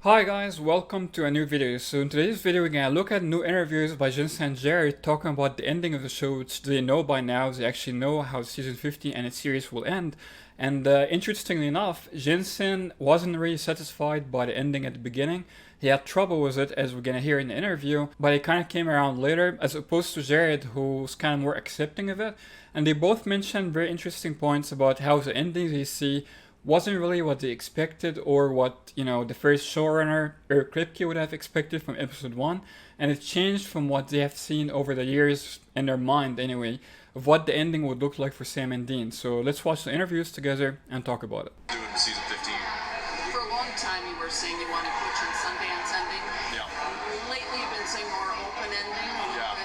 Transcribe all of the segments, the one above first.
Hi guys, welcome to a new video. So in today's video we're gonna look at new interviews by Jensen and Jared talking about the ending of the show, which they know by now. They actually know how season 50 and its series will end. And interestingly enough, Jensen wasn't really satisfied by the ending at the beginning. He had trouble with it, as we're gonna hear in the interview, but he kind of came around later, as opposed to Jared, who's kind of more accepting of it. And they both mentioned very interesting points about how the endings they see wasn't really what they expected or what, the first showrunner, Eric Kripke, would have expected from episode 1. And it changed from what they have seen over the years, in their mind anyway, of what the ending would look like for Sam and Dean. So let's watch the interviews together and talk about it. Doing season 15. For a long time you were saying you wanted Butch and Sundance ending. Yeah. Lately you've been saying more open ending. Yeah.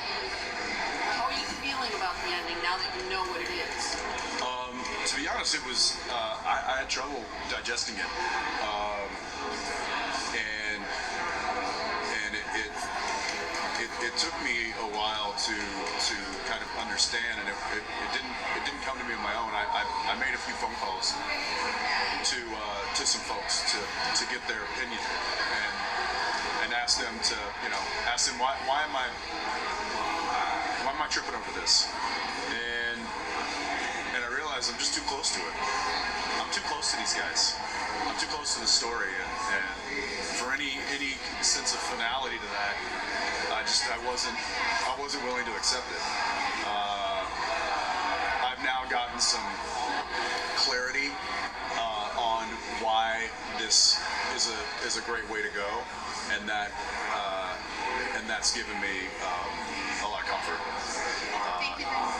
How are you feeling about the ending now that you know what it is? To be honest, it was, I had trouble digesting it. And it took me a while to kind of understand, and it didn't come to me on my own. I made a few phone calls to some folks to get their opinion and ask them why am I tripping over this? And I realized I'm just too close to it. I'm too close to these guys. I'm too close to the story, and for any sense of finality to that, I wasn't willing to accept it. I've now gotten some clarity on why this is a great way to go, and that's given me a lot of comfort.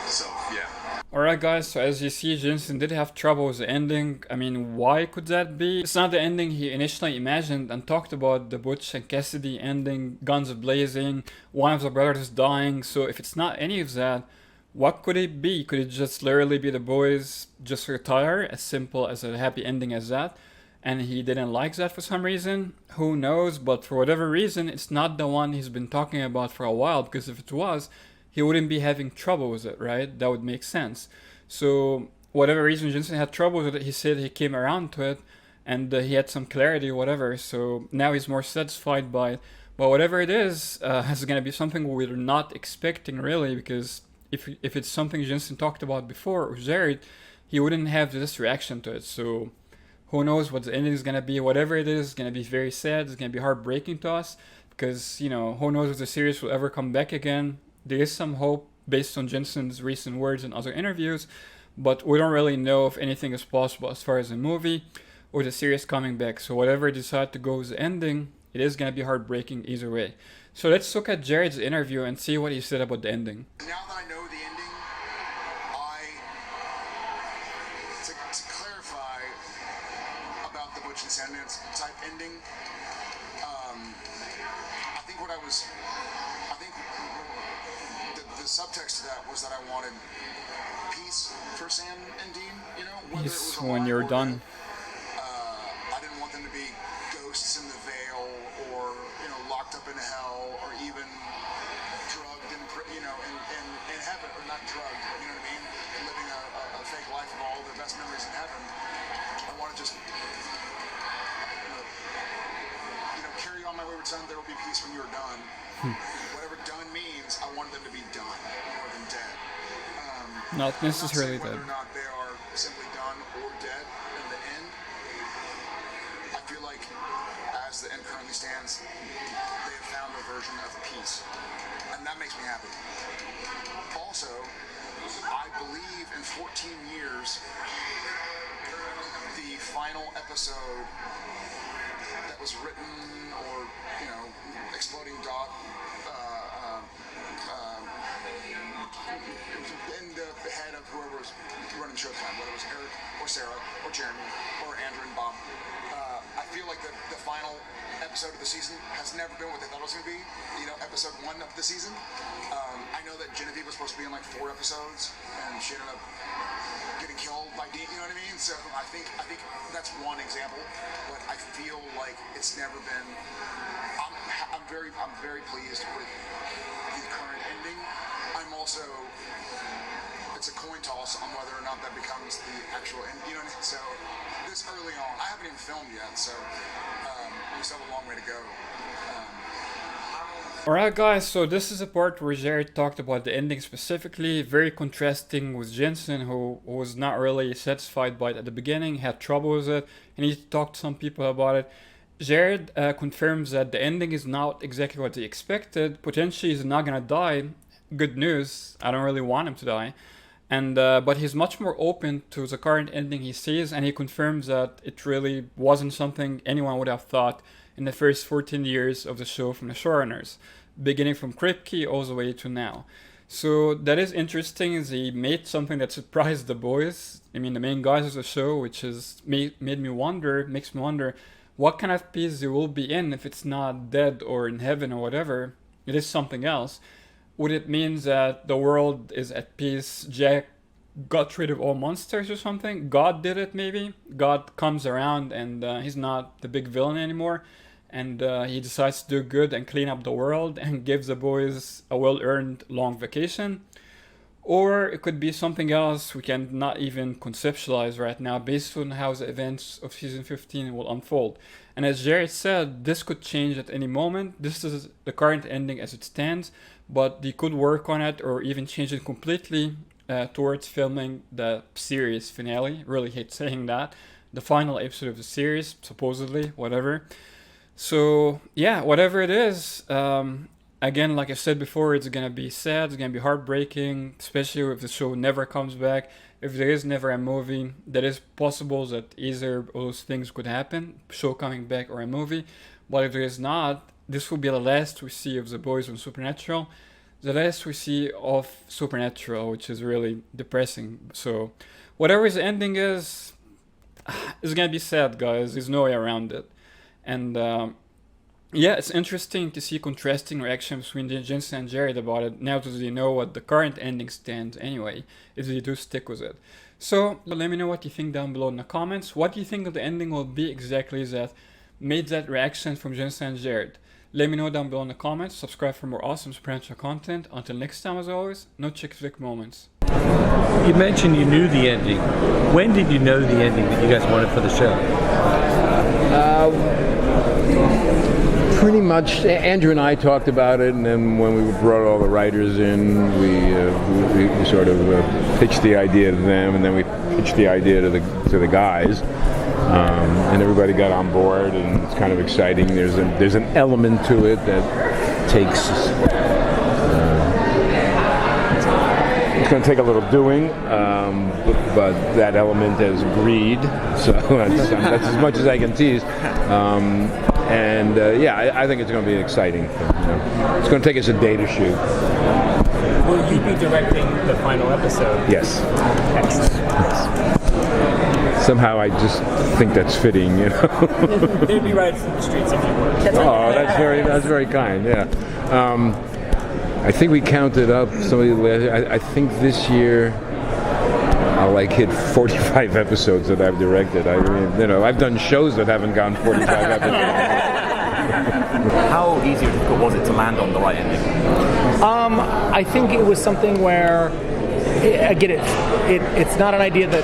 So yeah. Alright guys, so as you see, Jensen did have trouble with the ending. I mean, why could that be? It's not the ending he initially imagined and talked about, the Butch and Cassidy ending, guns blazing, one of the brothers dying. So if it's not any of that, what could it be? Could it just literally be the boys just retire, as simple as a happy ending as that? And he didn't like that for some reason? Who knows, but for whatever reason, it's not the one he's been talking about for a while, because if it was, he wouldn't be having trouble with it, right? That would make sense. So whatever reason Jensen had trouble with it, he said he came around to it and he had some clarity or whatever. So now he's more satisfied by it. But whatever it is, it's going to be something we're not expecting really, because if it's something Jensen talked about before or Jared, he wouldn't have this reaction to it. So who knows what the ending is going to be. Whatever it is, it's going to be very sad. It's going to be heartbreaking to us because, who knows if the series will ever come back again. There is some hope based on Jensen's recent words and other interviews, but we don't really know if anything is possible as far as the movie or the series coming back. So whatever they decide to go with the ending, it is going to be heartbreaking either way. So let's look at Jared's interview and see what he said about the ending. Now that I know the ending, to clarify about the Butch and Sundance type ending, the subtext to that was that I wanted peace for Sam and Dean, whether it was when you're done. I didn't want them to be ghosts in the veil or, locked up in hell or even drugged in heaven, or not drugged, you know what I mean? Living a fake life of all their best memories in heaven. I want to just, carry on my wayward son, there will be peace when you're done. Whatever done means, I wanted them to be done more than dead. Not necessarily dead. Whether or not they are simply done or dead in the end, I feel like as the end currently stands, they have found a version of peace. And that makes me happy. Also, I believe in 14 years, the final episode that was written or, exploding dot, in the head of whoever was running Showtime, whether it was Eric or Sarah or Jeremy or Andrew and Bob. I feel like the final episode of the season has never been what they thought it was going to be. Episode 1 of the season. I know that Genevieve was supposed to be in like 4 episodes, and she ended up getting killed by Dean. You know what I mean? So I think that's one example. But I feel like it's never been. I'm very pleased with the current ending. I'm also. It's a coin toss on whether or not that becomes the actual end. So this early on, I haven't even filmed yet, so still have a long way to go. Alright guys, so this is a part where Jared talked about the ending specifically, very contrasting with Jensen, who was not really satisfied by it at the beginning, had trouble with it, and he talked to some people about it. Jared confirms that the ending is not exactly what he expected. Potentially he's not gonna die. Good news, I don't really want him to die. And but he's much more open to the current ending he sees, and he confirms that it really wasn't something anyone would have thought in the first 14 years of the show from the showrunners, beginning from Kripke all the way to now. So that is interesting. They made something that surprised the boys. I mean, the main guys of the show, which is makes me wonder what kind of peace they will be in if it's not dead or in heaven or whatever. It is something else. Would it mean that the world is at peace? Jack got rid of all monsters or something? God did it maybe? God comes around and he's not the big villain anymore. And he decides to do good and clean up the world and gives the boys a well-earned long vacation. Or it could be something else we can not even conceptualize right now based on how the events of season 15 will unfold. And as Jared said, this could change at any moment. This is the current ending as it stands, but they could work on it or even change it completely towards filming the series finale. Really hate saying that. The final episode of the series, supposedly, whatever. So yeah, whatever it is, again, like I said before, it's gonna be sad, it's gonna be heartbreaking, especially if the show never comes back. If there is never a movie, that is possible that either of those things could happen, show coming back or a movie. But if there is not, this will be the last we see of the boys on Supernatural, the last we see of Supernatural, which is really depressing. So whatever the ending is, it's gonna be sad, guys. There's no way around it. And yeah, it's interesting to see contrasting reactions between Jensen and Jared about it now that they know what the current ending stands anyway, if they do stick with it. So let me know what you think down below in the comments. What do you think of the ending will be exactly that made that reaction from Jensen and Jared? Let me know down below in the comments. Subscribe for more awesome Supernatural content. Until next time, as always, no chick flick moments. You mentioned you knew the ending. When did you know the ending that you guys wanted for the show? Pretty much, Andrew and I talked about it, and then when we brought all the writers in, we sort of pitched the idea to them, and then we pitched the idea to the guys, and everybody got on board, and it's kind of exciting. There's an element to it that takes. It's going to take a little doing, but that element has agreed, so that's as much as I can tease. Yeah, I think it's going to be exciting. It's going to take us a day to shoot. Will you be directing the final episode? Yes. Excellent. Yes. Somehow I just think that's fitting, you know. They'd be right in the streets if you were. Oh, that's very kind. Yeah. I think we counted up I think this year I'll hit 45 episodes that I've directed. I mean, I've done shows that haven't gone 45 episodes. How easy or difficult was it to land on the right ending? I think it was something where, again, it's not an idea that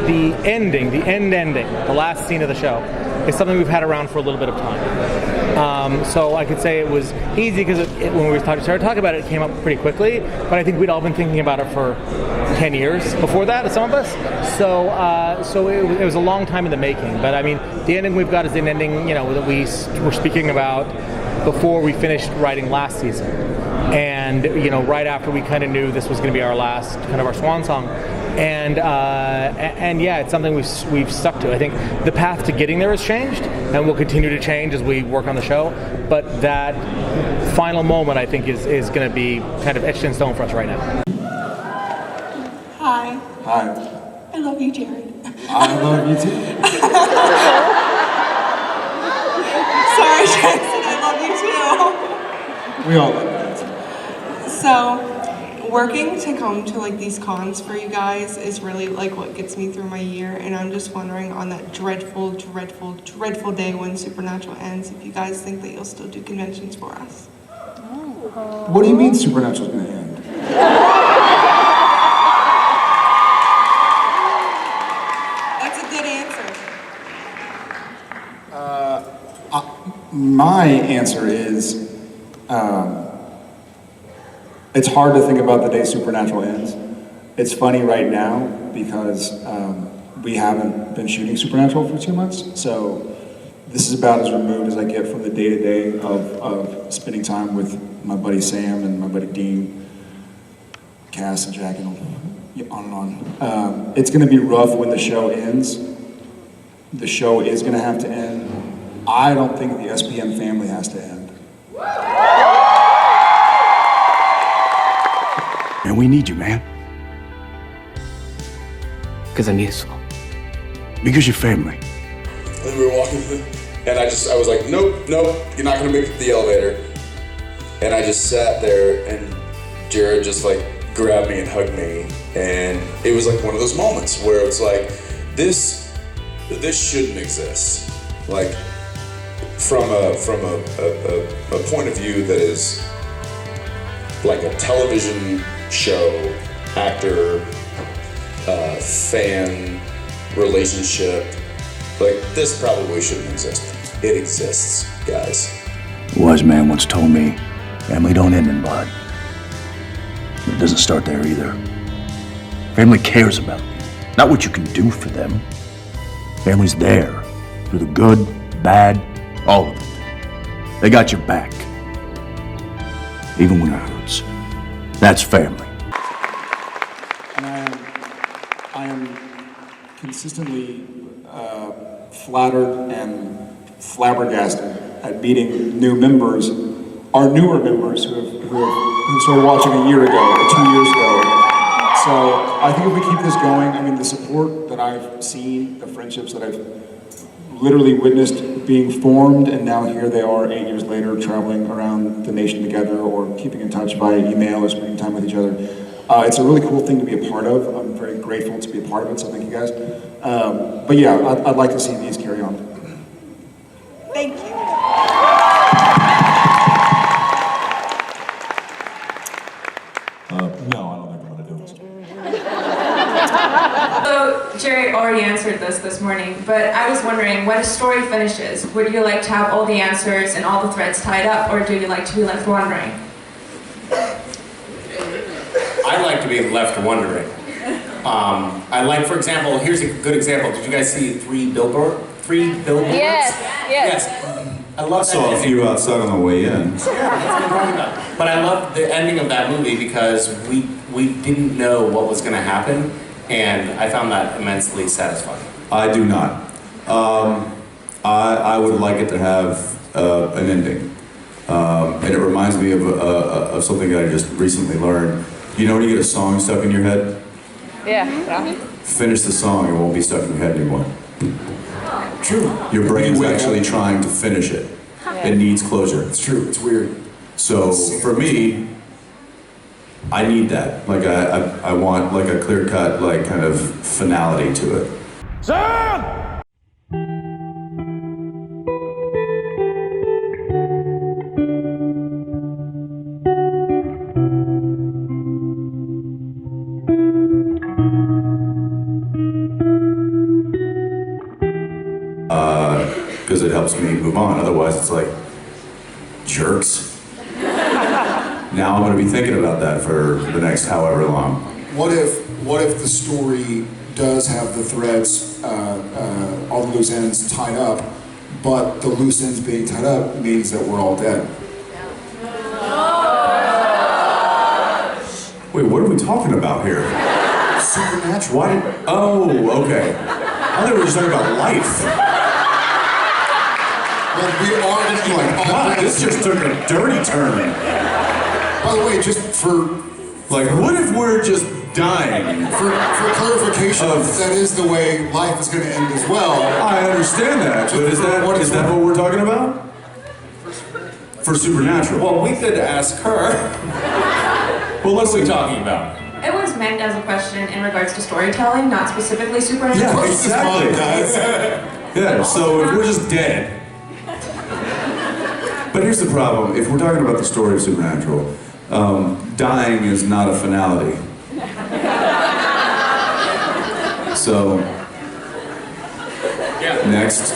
the ending, the last scene of the show, is something we've had around for a little bit of time. So I could say it was easy because when we started talking about it, it came up pretty quickly. But I think we'd all been thinking about it for 10 years before that, some of us. So it was a long time in the making. But I mean, the ending we've got is an ending, that we were speaking about before we finished writing last season. And right after we kind of knew this was going to be our last, kind of our swan song. And yeah, it's something we've stuck to. I think the path to getting there has changed, and will continue to change as we work on the show. But that final moment, I think, is going to be kind of etched in stone for us right now. Hi. Hi. I love you, Jared. I love you too. Sorry, Jensen, I love you too. We all love you. So, working to come to these cons for you guys is really what gets me through my year, and I'm just wondering on that dreadful day when Supernatural ends, if you guys think that you'll still do conventions for us. What do you mean Supernatural's going to end? That's a good answer. My answer is, it's hard to think about the day Supernatural ends. It's funny right now because we haven't been shooting Supernatural for 2 months, so this is about as removed as I get from the day-to-day of spending time with my buddy Sam and my buddy Dean, Cass and Jack, and on and on. It's gonna be rough when the show ends. The show is gonna have to end. I don't think the SPN family has to end. And we need you, man. Because I need it. Because you're family. And we were walking through, and I was like, nope, you're not gonna make it to the elevator. And I just sat there, and Jared just like grabbed me and hugged me, and it was like one of those moments where it's like, this shouldn't exist. Like, from a point of view that is like a television show, actor, fan relationship, like this probably shouldn't exist. It exists, guys. A wise man once told me, family don't end in blood. But it doesn't start there either. Family cares about you, not what you can do for them. Family's there, through the good, bad, all of it. They got your back, even when it hurts. That's family. And I am consistently flattered and flabbergasted at meeting new members, our newer members who started watching a year ago or 2 years ago. So I think if we keep this going, I mean, the support that I've seen, the friendships that I've literally witnessed being formed, and now here they are 8 years later traveling around the nation together or keeping in touch by email or spending time with each other. It's a really cool thing to be a part of. I'm very grateful to be a part of it, so thank you guys. But yeah, I'd like to see these carry on. Thank you. No, I don't think I'm gonna do this. So Jerry already answered this morning, but I was wondering, when a story finishes, would you like to have all the answers and all the threads tied up, or do you like to be left wondering? I like to be left wondering. I like, for example, here's a good example. Did you guys see Three Billboards? Yes. I love that. Saw a few outside on the way in. That's what I'm talking about. But I love the ending of that movie because we didn't know what was going to happen, and I found that immensely satisfying. I do not. I would like it to have an ending. And it reminds me of something that I just recently learned. You know when you get a song stuck in your head? Yeah. Finish the song, it won't be stuck in your head anymore. True. Your brain's actually trying to finish it. It needs closure. It's true, it's weird. So for me, I need that. Like I want like a clear-cut, like kind of finality to it. Sam! Because it helps me move on. Otherwise, it's like, jerks. Now I'm going to be thinking about that for the next however long. What if the story does have the threads, all the loose ends tied up, but the loose ends being tied up means that we're all dead? Wait, what are we talking about here? Supernatural. Why? Oh, okay. I thought we were just talking about life. Well, we are going to be like, God, this just took a dirty turn. By the way, just for Like, what if we're just dying? For clarification, that is the way life is going to end as well. I understand that, but is that what we're talking about? For Supernatural. Well, we could ask her. Well, what are we talking about? It was meant as a question in regards to storytelling, not specifically supernatural. Yeah, exactly. Yeah, so if we're just dead. But here's the problem. If we're talking about the story of Supernatural, dying is not a finality. So, next.